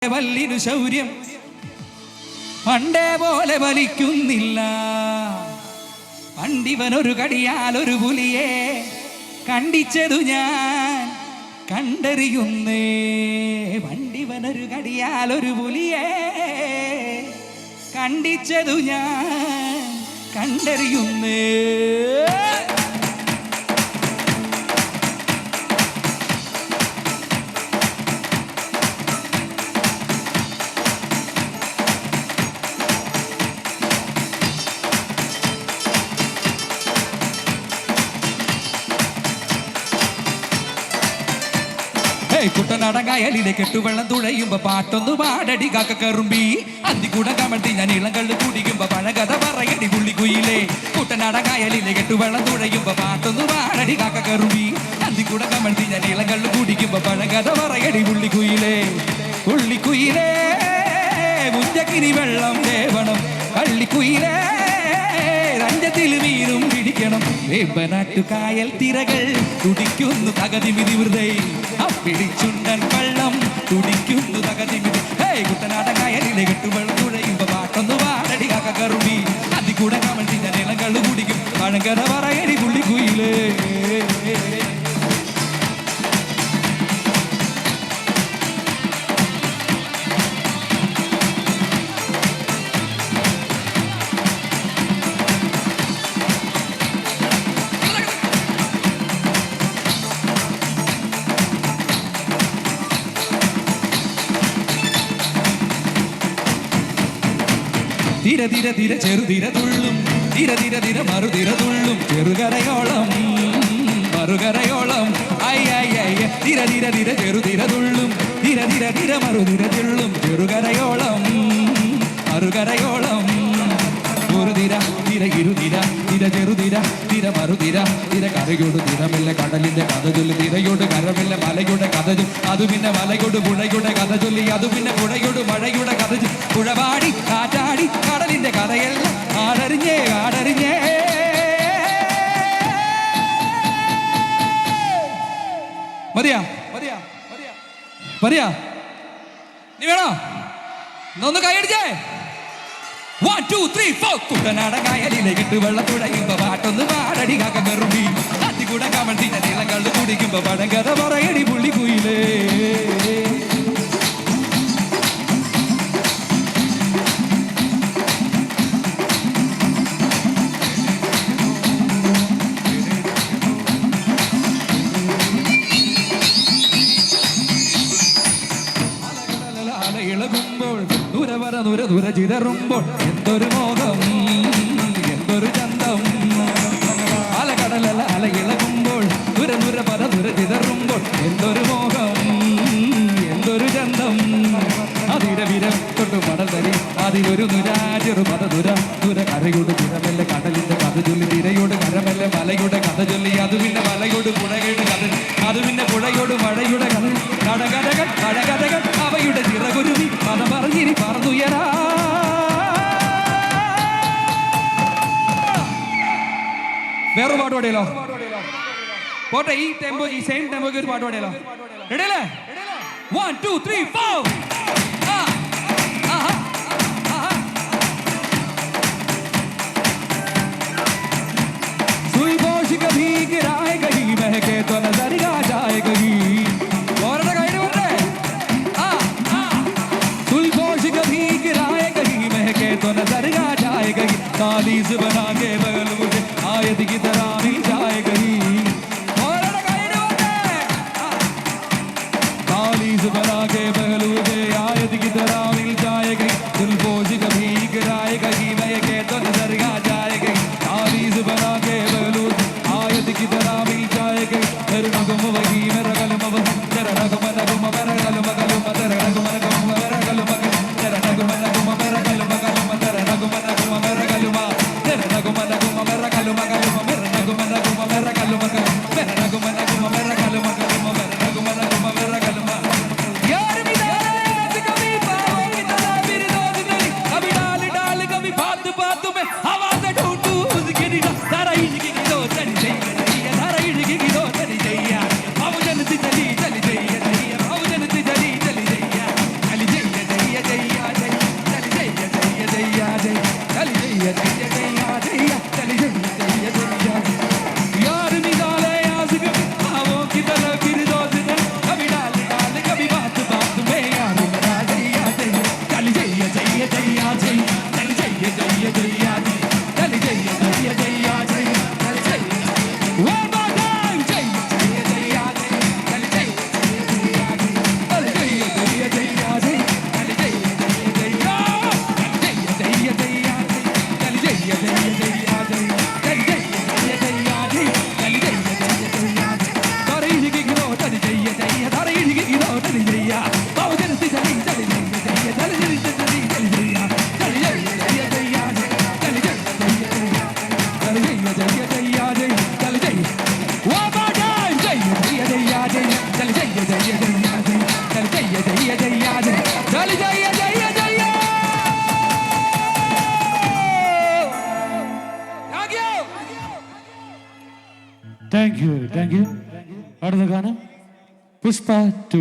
വല്ലിനു ശൗര്യം പണ്ടേ പോലെ വലിക്കുന്നില്ല. പണ്ടിവനൊരു കടിയാലൊരു പുലിയെ കണ്ടിച്ചതു ഞാൻ കണ്ടറിയുന്നേ. പണ്ടിവനൊരു കടിയാലൊരു പുലിയെ കണ്ടിച്ചതു ഞാൻ കണ്ടറിയുന്നേ. കുട്ടനാടങ്കായലിലെ കെട്ടുവെള്ളം തുഴയുമ്പോ പാട്ടൊന്നു പാടടി കാക്ക കറുമ്പി. അന്തിക്കൂടം കമഴ്ത്തി ഞാൻ ഇളം കള്ളു കുടിക്കുമ്പോ പഴകഥ പറയടി പുള്ളിക്കുയിലേ. കുട്ടനാടങ്കായലിലെ കെട്ടുവെള്ളം തുഴയുമ്പോ പാട്ടൊന്നു പാടടി കാക്ക കറുമ്പി. അന്തിക്കൂടം കമഴ്ത്തി ഞാൻ ഇളം കള്ളു കുടിക്കുമ്പോ പഴകഥ പറയടി പുള്ളിക്കുയിലേ. പുള്ളിക്കുയിലേ മുഞ്ചക്കിനി വെള്ളം വേവണം. കള്ളിക്കുയിലേ രഞ്ജത്തിൽ മീനും പിടിക്കണം. വേമ്പനാട്ടു കായൽ തിരകൾ തുടിക്കുന്നു തകതിമിതി വൃതൈ. പിടിച്ചുണ്ടൻ വെള്ളം തുടിക്കുന്നു തകതിമിതി. കുട്ടനാടൻ കായലിലെ കെട്ടുവെള്ളം തുഴയുമ്പോ പാട്ടൊന്നു പാടടി കാക്ക കറുമ്പി. അതികൂടെ കമഴ്ത്തി ഞാൻ ഇളങ്കള്ളു കുടിക്കും പഴങ്കഥ പറയടി പുള്ളിക്കുയിലേ. ധീര ധീര ധീര ചെറുതിര തുള്ളും ധീര ധീര ധീര മറുതിര തുള്ളും ചെറുകരയോളം മറുകരയോളം. അയ്യ ധീര ധീര ധീര ചെറുതിര തുള്ളും ധീര ധീര ധീര മറുതിര തുള്ളും ചെറുകരയോളം മറുകരയോളം. ഒരു തിര തിര ഇരുതിര തിര ചെറുതിര തിര മറുതിര തിര കരയോട് തിരമില്ല കടലിന്റെ കഥ ചൊല്ലി. തിരയോട് കരമില്ല മലയുടെ കഥ ചൊല്ലി. അത് പിന്നെ മലയോട് പുഴയുടെ കഥ ചൊല്ലി. അത് പിന്നെ പുഴയോട് മഴയുടെ കഥ ചൊല്ലി. പുഴപാടി കാറ്റാടി കടലിന്റെ കഥയെല്ലാം ആടറിഞ്ഞേ ആടറിഞ്ഞേ. മതിയാ മതിയാ മതിയാ മതിയാ നീ വേണോ ഒന്ന് കൈയടിച്ചേ. 1 2 3 4. കുട്ടനാടൻ കായലിലെ കെട്ടുവെള്ളം തുഴയുമ്പോ പാട്ടൊന്ന് പാടടി കാക്ക കറുമ്പി. അതികൂടെ കമഴ്ത്തി ഞാൻ ഇളം കള്ളു കുടിക്കുമ്പോ പഴങ്കഥ പറയടി പുള്ളിക്കുയിലേ. ഇളകുമ്പോൾ ദൂരവര ദൂര ദൂര ചിതറുമ്പോൾ എന്തൊരു മോഹം എന്തൊരു ചന്തം. അലകടലല അല ഇളകുമ്പോൾ ദൂര ദൂര പര ദൂര ചിതറുമ്പോൾ എന്തൊരു മോഹം എന്തൊരു ചന്തം. അതിര വിര തൊട്ടു മടൽ തരി അതിലൊരു നുരാചെറു പദ ദുര ദൂര കരയോട് തിരമല്ല കടലിന്റെ കഥ ചൊല്ലി. തിരയോട് കരമല്ല മലയുടെ കഥ ചൊല്ലി. അത് പിന്നെ മലയോട് പുഴയുടെ കഥ. അത് പിന്നെ പുഴയോട് മഴയുടെ കഥ. കടകഥകൾ കടകഥകൾ അവയുടെ ചിറകുരുതി പദം പറഞ്ഞിരി പറന്നുയരാ. വേറെ പാട്ട് പാടിയല്ലോ പോട്ടെ. ഈ ടെമ്പോ ഈ സെയിം ടെമ്പോക്ക് ഒരു പാട്ട് പാടിയല്ലോ. റെഡിയല്ലേ? 1 2 3 4. सुई बोश कभी गिराए कहीं महके तो नजर आ जाए कहीं. और गाइड बोलते सुई बोश कभी गिराए कहीं महके तो नजर आ जाए कहीं. तालीज बना के बगल मुझे आयत की तरह मिल जाए कहीं. और गाइड बोलते तालीज बना के बगल मुझे आयत की तरह मिल जाए कहीं. सुई बोश कभी गिराए कहीं महके तो नजर आ जाए कहीं. तालीज बना के की तरह मिल जाएगी. मेरा नगम वही मेरा कलम वही तेरा नगम नगम मेरा कलम कलम तेरा नगम नगम मेरा कलम तेरा नगम नगम मेरा कलम कलम तेरा नगम नगम मेरा कलम तेरा नगम नगम मेरा कलम कलम मेरा താങ്ക് യു അടുത്ത ഗാനം പുഷ്പ 2.